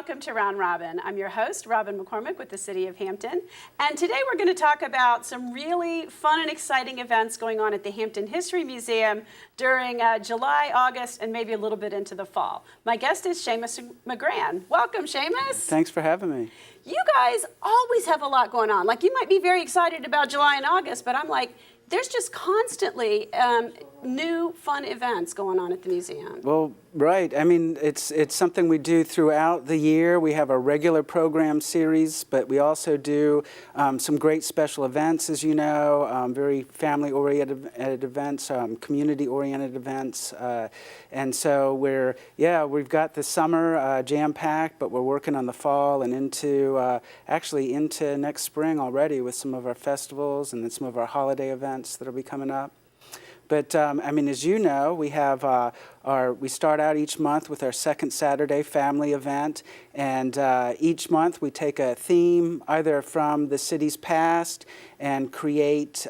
welcome to Round Robin. I'm your host, Robin McCormick with the City of Hampton. And today we're going to talk about some really fun and exciting events going on at the Hampton History Museum during July, August, and maybe a little bit into the fall. My guest is Seamus McGrann. Welcome, Seamus. Thanks for having me. You guys always have a lot going on. Like, you might be very excited about July and August, but I'm like, there's just constantly new fun events going on at the museum. Well, right. I mean, it's something we do throughout the year. We have a regular program series, but we also do some great special events, as you know, very family-oriented events, community-oriented events. And so we've got the summer jam-packed, but we're working on the fall and actually into next spring already with some of our festivals and then some of our holiday events that'll be coming up. But I mean, as you know, we have we start out each month with our second Saturday family event, and each month we take a theme either from the city's past and create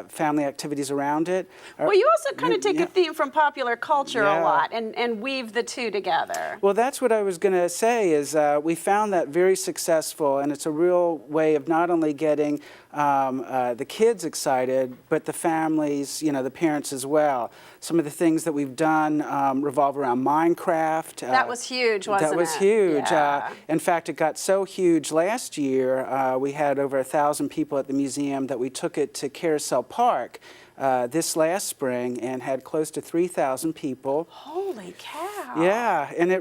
family activities around it. Well, you also kind of take a theme from popular culture a lot and weave the two together. Well, that's what I was going to say is we found that very successful, and it's a real way of not only getting the kids excited, but the families, the parents as well. Some of the things that we've done revolve around Minecraft. That was huge, wasn't it? That was huge. Yeah. In fact, it got so huge last year, we had over 1,000 people at the museum that we took it to Carousel Park this last spring and had close to 3,000 people. Holy cow. Yeah, and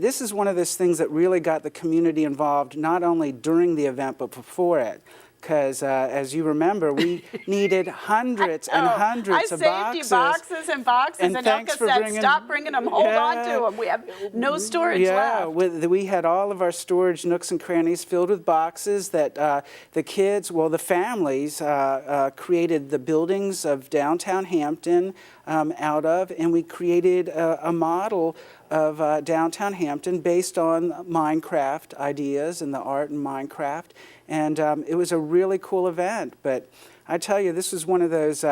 this is one of those things that really got the community involved, not only during the event, but before it. Because, as you remember, we needed hundreds and hundreds of boxes. I saved you boxes and boxes, and Elka said, stop bringing them, hold on to them. We have no storage left. Yeah, we had all of our storage nooks and crannies filled with boxes that the kids, the families, created the buildings of downtown Hampton out of, and we created a model of downtown Hampton based on Minecraft ideas and the art in Minecraft. And it was a really cool event. But I tell you, this was one of those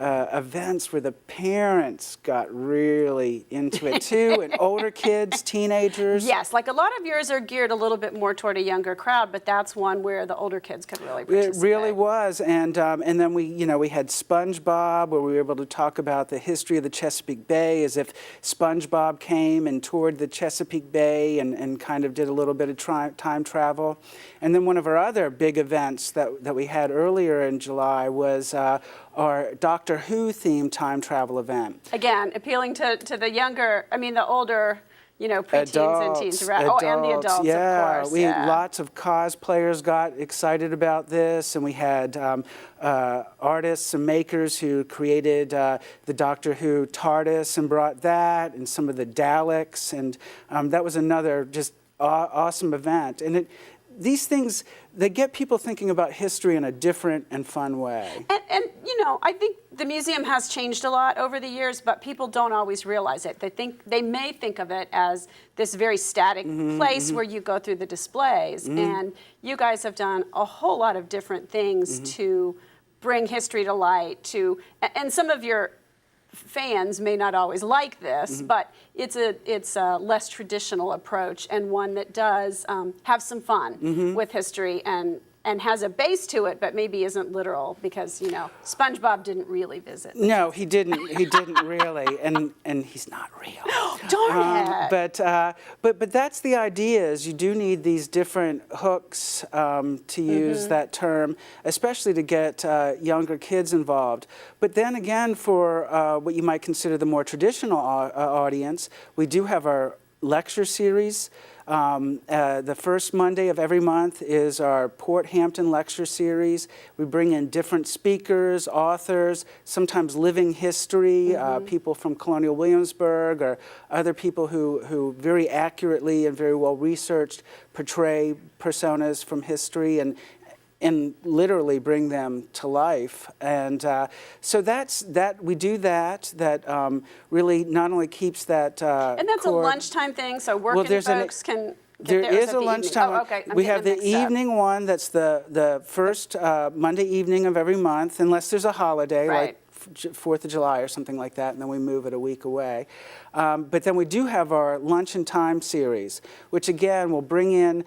events where the parents got really into it too, and older kids, teenagers. Yes, like a lot of yours are geared a little bit more toward a younger crowd, but that's one where the older kids could really participate. It really was, and then we had SpongeBob, where we were able to talk about the history of the Chesapeake Bay, as if SpongeBob came and toured the Chesapeake Bay and kind of did a little bit of time travel. And then one of our other big events that we had earlier in July was our Doctor Who themed time travel event. Again, appealing to the older, preteens and teens, right? Adults, and the adults, yeah. of course. Lots of cosplayers got excited about this, and we had artists and makers who created the Doctor Who TARDIS and brought that, and some of the Daleks, and that was another just awesome event. And these things, they get people thinking about history in a different and fun way. And I think the museum has changed a lot over the years, but people don't always realize it. They may think of it as this very static place where you go through the displays. And you guys have done a whole lot of different things to bring history to light. And some of your fans may not always like this, but it's a less traditional approach, and one that does have some fun with history and has a base to it, but maybe isn't literal, because SpongeBob didn't really visit. No, he didn't. He didn't really, and he's not real. Darn it! But that's the idea. Is you do need these different hooks, to use that term, especially to get younger kids involved. But then again, for what you might consider the more traditional audience, we do have our lecture series. The first Monday of every month is our Port Hampton lecture series. We bring in different speakers, authors, sometimes living history, people from Colonial Williamsburg, or other people who very accurately and very well researched portray personas from history and literally bring them to life. And so we do that really not only keeps that and that's core, a lunchtime thing, so working folks can There is a lunchtime. Oh, okay. We have the evening one. That's the first Monday evening of every month, unless there's a holiday, right. like 4th of July or something like that, and then we move it a week away. But then we do have our Lunch and Time series, which again will bring in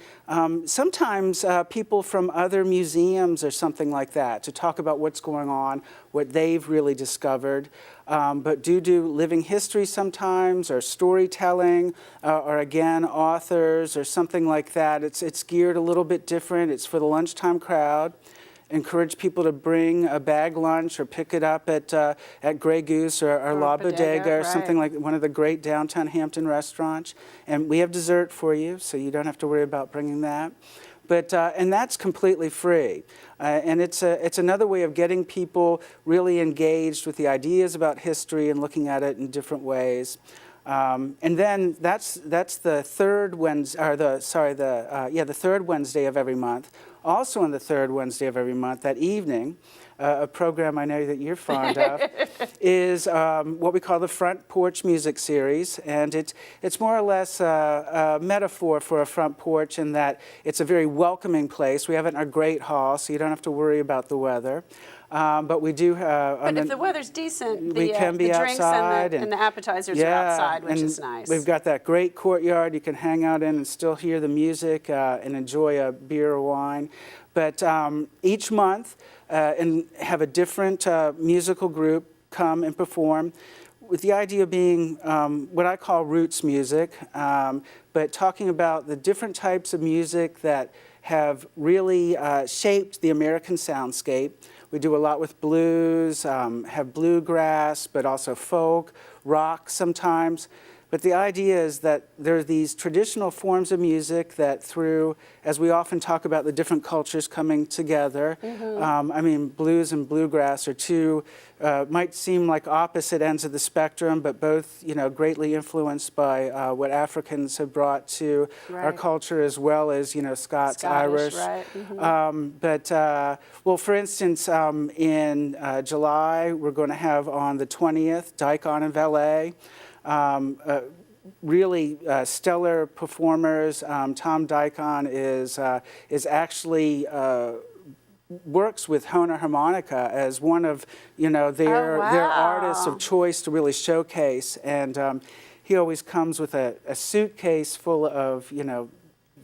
sometimes people from other museums or something like that to talk about what's going on, what they've really discovered. But do living history sometimes, or storytelling, or again, authors or something like that. It's geared a little bit different. It's for the lunchtime crowd. Encourage people to bring a bag lunch or pick it up at Grey Goose or La Bodega or something like one of the great downtown Hampton restaurants. And we have dessert for you, so you don't have to worry about bringing that. But, and that's completely free. And it's another way of getting people really engaged with the ideas about history and looking at it in different ways. And then that's the third Wednesday, or the third Wednesday of every month. Also on the third Wednesday of every month, that evening, a program I know that you're fond of, is what we call the Front Porch Music Series. And it's more or less a metaphor for a front porch in that it's a very welcoming place. We have it in our great hall, so you don't have to worry about the weather. But we do have... But if the weather's decent, we can be the drinks outside and the appetizers are outside, which is nice. We've got that great courtyard you can hang out in and still hear the music and enjoy a beer or wine. But each month, and have a different musical group come and perform, with the idea being what I call roots music, but talking about the different types of music that have really shaped the American soundscape. We do a lot with blues, have bluegrass, but also folk, rock sometimes. But the idea is that there are these traditional forms of music that through, as we often talk about the different cultures coming together, I mean, blues and bluegrass are two, might seem like opposite ends of the spectrum, but both, greatly influenced by what Africans have brought to our culture, as well as, Scots, Irish. Right. Well, for instance, in July, we're going to have on the 20th, Daikon and Valet. Really stellar performers. Tom Daikon is actually works with Hohner Harmonica as one of their artists of choice to really showcase, and he always comes with a suitcase full of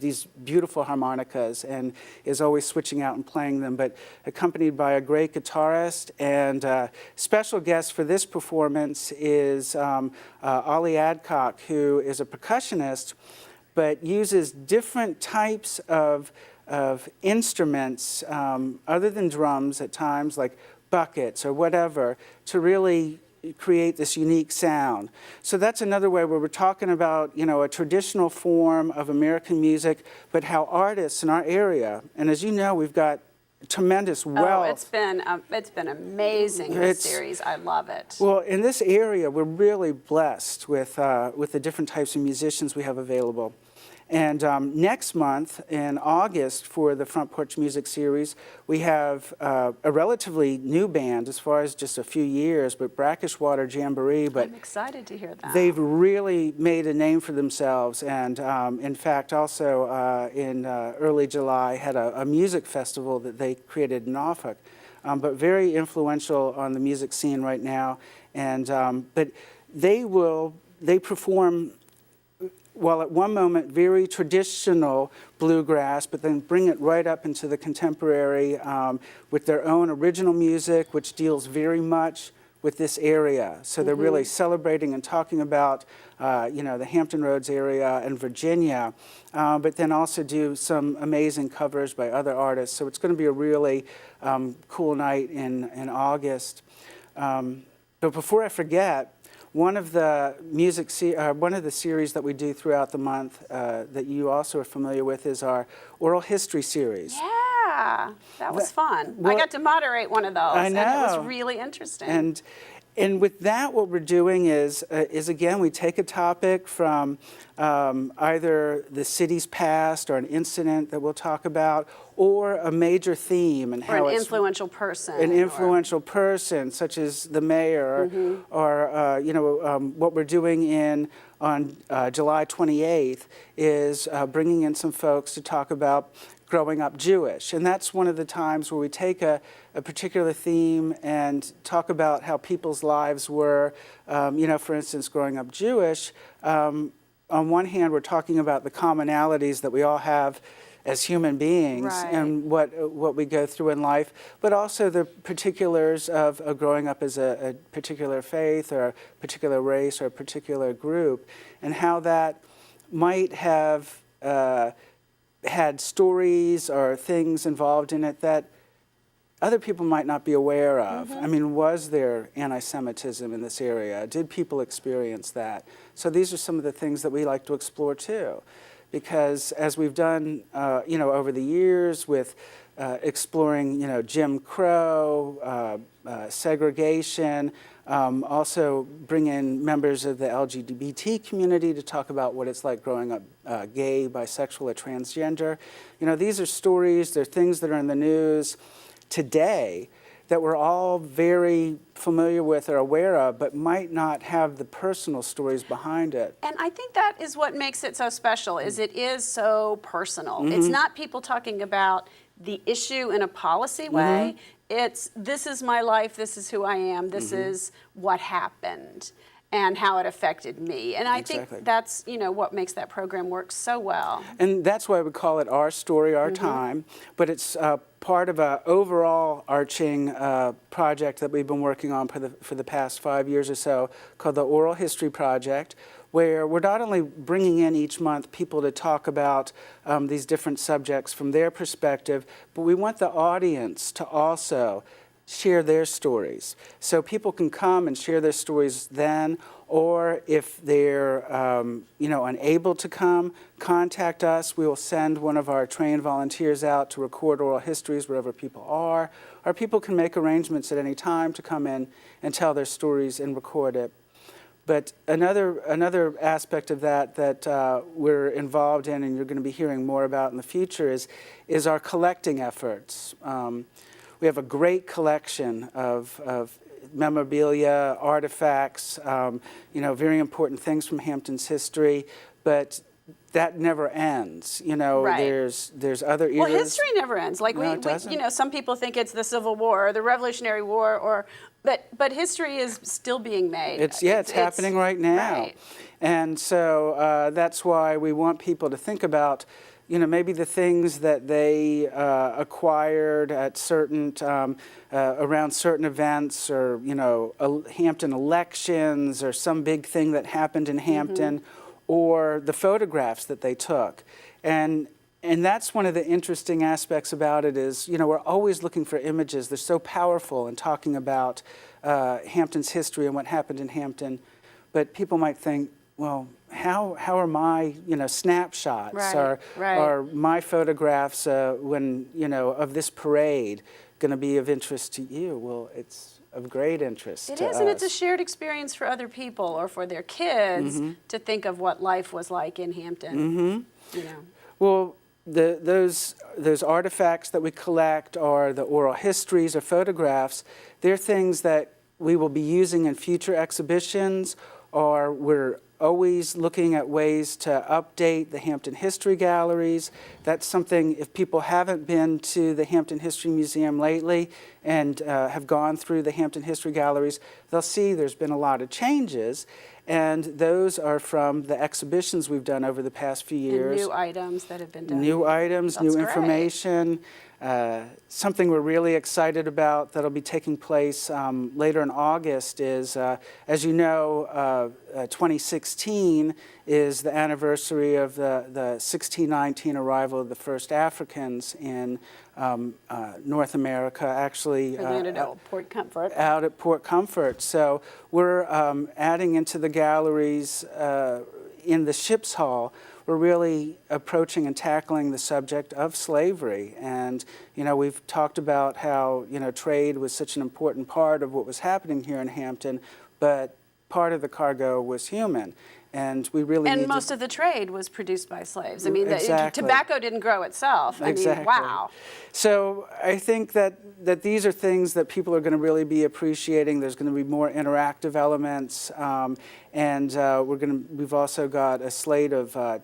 these beautiful harmonicas and is always switching out and playing them, but accompanied by a great guitarist. And special guest for this performance is Ollie Adcock, who is a percussionist, but uses different types of instruments other than drums at times, like buckets or whatever, to really create this unique sound. So that's another way where we're talking about, a traditional form of American music, but how artists in our area, and as you know, we've got tremendous wealth. Oh, it's been amazing, this series. I love it. Well, in this area, we're really blessed with the different types of musicians we have available. And next month, in August, for the Front Porch Music Series, we have a relatively new band, as far as just a few years, but Brackish Water Jamboree. But I'm excited to hear that. They've really made a name for themselves, and in fact, also in early July, had a music festival that they created in Norfolk, but very influential on the music scene right now. And but they perform, while at one moment very traditional bluegrass, but then bring it right up into the contemporary with their own original music, which deals very much with this area. So they're really celebrating and talking about, the Hampton Roads area and Virginia, but then also do some amazing covers by other artists. So it's going to be a really cool night in August. But before I forget, one of the series that we do throughout the month that you also are familiar with is our oral history series. Yeah, that was fun. I got to moderate one of those, I know. and it was really interesting. And with that, what we're doing is again, we take a topic from either the city's past or an incident that we'll talk about, or a major theme and how an influential person. An influential person, such as the mayor, or what we're doing on July 28th is bringing in some folks to talk about growing up Jewish. And that's one of the times where we take a particular theme and talk about how people's lives were, for instance, growing up Jewish. On one hand, we're talking about the commonalities that we all have as human beings and what we go through in life, but also the particulars of growing up as a particular faith or a particular race or a particular group, and how that might have had stories or things involved in it that other people might not be aware of. I mean, was there anti-Semitism in this area? Did people experience that? So these are some of the things that we like to explore too. Because as we've done, over the years with exploring, Jim Crow, segregation, also bring in members of the LGBT community to talk about what it's like growing up gay, bisexual, or transgender. These are stories, they're things that are in the news today that we're all very familiar with or aware of, but might not have the personal stories behind it. And I think that is what makes it so special, is it is so personal. It's not people talking about the issue in a policy way. It's, this is my life, this is who I am, this is what happened, and how it affected me. And I think that's, what makes that program work so well. And that's why we call it Our Story, Our Time, but it's part of an overall arching project that we've been working on for the past 5 years or so, called the Oral History Project, where we're not only bringing in each month people to talk about these different subjects from their perspective, but we want the audience to also share their stories. So people can come and share their stories then, or if they're unable to come, contact us. We will send one of our trained volunteers out to record oral histories wherever people are, or people can make arrangements at any time to come in and tell their stories and record it. But another aspect of that we're involved in, and you're going to be hearing more about in the future, is our collecting efforts. We have a great collection of memorabilia, artifacts, very important things from Hampton's history, but that never ends. There's other eras. Well, history never ends. Like No, it doesn't. some people think it's the Civil War or the Revolutionary War, but history is still being made. It's happening right now. Right. And so that's why we want people to think about maybe the things that they acquired at certain, around certain events, or, Hampton elections, or some big thing that happened in Hampton, or the photographs that they took. And that's one of the interesting aspects about it is, we're always looking for images. They're so powerful in talking about Hampton's history and what happened in Hampton. But people might think, well, how are my snapshots or my photographs of this parade going to be of interest to you? Well, it's of great interest to us. It is, and it's a shared experience for other people or for their kids to think of what life was like in Hampton. Well, those artifacts that we collect, or the oral histories or photographs, they're things that we will be using in future exhibitions, or we're always looking at ways to update the Hampton History Galleries. That's something, if people haven't been to the Hampton History Museum lately and have gone through the Hampton History Galleries, they'll see there's been a lot of changes. And those are from the exhibitions we've done over the past few years. And new items that have been done. New items, That's new great. information. Something we're really excited about that'll be taking place later in August is, as you know, 2016 is the anniversary of the 1619 arrival of the first Africans in North America, actually Landed at Port Comfort. out at Port Comfort. So we're adding into the galleries in the ship's hall. We're really approaching and tackling the subject of slavery. And, we've talked about how, trade was such an important part of what was happening here in Hampton, but part of the cargo was human. And we really need And most to, of the trade was produced by slaves. I mean, Exactly. tobacco didn't grow itself. I Exactly. mean, wow. So I think that these are things that people are going to really be appreciating. There's going to be more interactive elements, and we've also got a slate of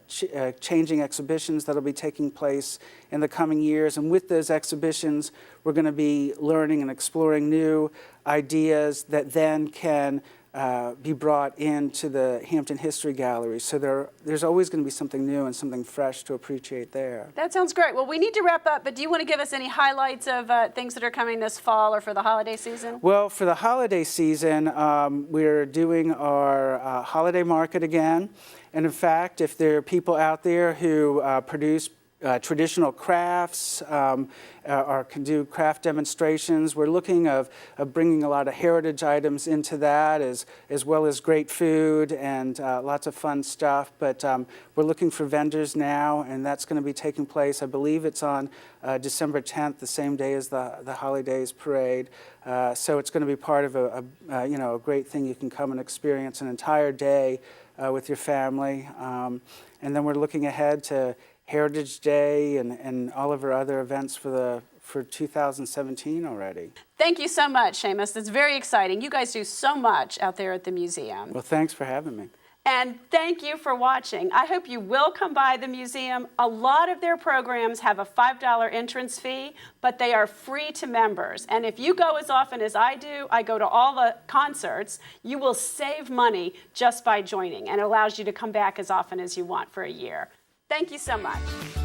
changing exhibitions that'll be taking place in the coming years. And with those exhibitions, we're going to be learning and exploring new ideas that then can be brought into the Hampton History Gallery. So there's always going to be something new and something fresh to appreciate there. That sounds great. Well, we need to wrap up, but do you want to give us any highlights of things that are coming this fall or for the holiday season? Well, for the holiday season, we're doing our holiday market again. And in fact, if there are people out there who produce traditional crafts or can do craft demonstrations, we're looking of bringing a lot of heritage items into that, as well as great food and lots of fun stuff. But we're looking for vendors now, and that's going to be taking place. I believe it's on December 10th, the same day as the Holidays Parade. So it's going to be part of a great thing. You can come and experience an entire day with your family. And then we're looking ahead to Heritage Day and all of our other events for 2017 already. Thank you so much, Seamus. It's very exciting. You guys do so much out there at the museum. Well, thanks for having me. And thank you for watching. I hope you will come by the museum. A lot of their programs have a $5 entrance fee, but they are free to members. And if you go as often as I do, I go to all the concerts, you will save money just by joining, and it allows you to come back as often as you want for a year. Thank you so much.